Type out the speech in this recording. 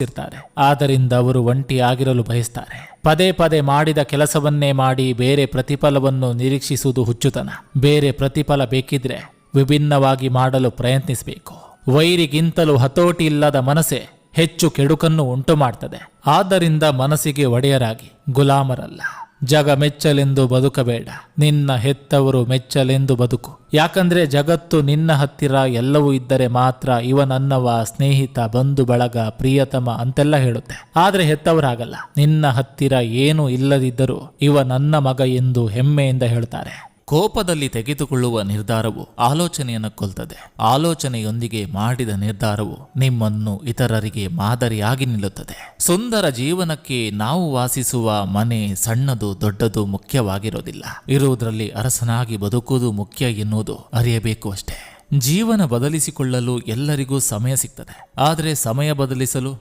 ಇರ್ತಾರೆ. ಆದ್ದರಿಂದ ಅವರು ಒಂಟಿಯಾಗಿರಲು ಬಯಸ್ತಾರೆ. ಪದೇ ಪದೇ ಮಾಡಿದ ಕೆಲಸವನ್ನೇ ಮಾಡಿ ಬೇರೆ ಪ್ರತಿಫಲವನ್ನು ನಿರೀಕ್ಷಿಸುವುದು ಹುಚ್ಚುತನ. ಬೇರೆ ಪ್ರತಿಫಲ ಬೇಕಿದ್ರೆ ವಿಭಿನ್ನವಾಗಿ ಮಾಡಲು ಪ್ರಯತ್ನಿಸಬೇಕು. ವೈರಿಗಿಂತಲೂ ಹತೋಟಿ ಇಲ್ಲದ ಮನಸ್ಸೇ ಹೆಚ್ಚು ಕೆಡುಕನ್ನು ಉಂಟು ಮಾಡ್ತದೆ. ಆದ್ದರಿಂದ ಮನಸ್ಸಿಗೆ ಒಡೆಯರಾಗಿ ಗುಲಾಮರಲ್ಲ. ಜಗ ಮೆಚ್ಚಲೆಂದು ಬದುಕಬೇಡ, ನಿನ್ನ ಹೆತ್ತವರು ಮೆಚ್ಚಲೆಂದು ಬದುಕು. ಯಾಕಂದ್ರೆ ಜಗತ್ತು ನಿನ್ನ ಹತ್ತಿರ ಎಲ್ಲವೂ ಇದ್ದರೆ ಮಾತ್ರ ಇವ ನನ್ನವ, ಸ್ನೇಹಿತ, ಬಂಧು ಬಳಗ, ಪ್ರಿಯತಮ ಅಂತೆಲ್ಲ ಹೇಳುತ್ತೆ. ಆದ್ರೆ ಹೆತ್ತವರಾಗಲ್ಲ. ನಿನ್ನ ಹತ್ತಿರ ಏನೂ ಇಲ್ಲದಿದ್ದರೂ ಇವ ನನ್ನ ಮಗ ಎಂದು ಹೆಮ್ಮೆಯಿಂದ ಹೇಳ್ತಾರೆ. ಕೋಪದಲ್ಲಿ ತೆಗೆದುಕೊಳ್ಳುವ ನಿರ್ಧಾರವು ಆಲೋಚನೆಯನ್ನು ಕೊಲ್ತದೆ. ಆಲೋಚನೆಯೊಂದಿಗೆ ಮಾಡಿದ ನಿರ್ಧಾರವು ನಿಮ್ಮನ್ನು ಇತರರಿಗೆ ಮಾದರಿಯಾಗಿ ನಿಲ್ಲುತ್ತದೆ. ಸುಂದರ ಜೀವನಕ್ಕೆ ನಾವು ವಾಸಿಸುವ ಮನೆ ಸಣ್ಣದು ದೊಡ್ಡದು ಮುಖ್ಯವಾಗಿರೋದಿಲ್ಲ. ಇರುವುದರಲ್ಲಿ ಅರಸನಾಗಿ ಬದುಕುವುದು ಮುಖ್ಯ ಎನ್ನುವುದು ಅರಿಯಬೇಕು ಅಷ್ಟೇ. ಜೀವನ ಬದಲಿಸಿಕೊಳ್ಳಲು ಎಲ್ಲರಿಗೂ ಸಮಯ ಸಿಗ್ತದೆ. ಆದರೆ ಸಮಯ ಬದಲಿಸಲು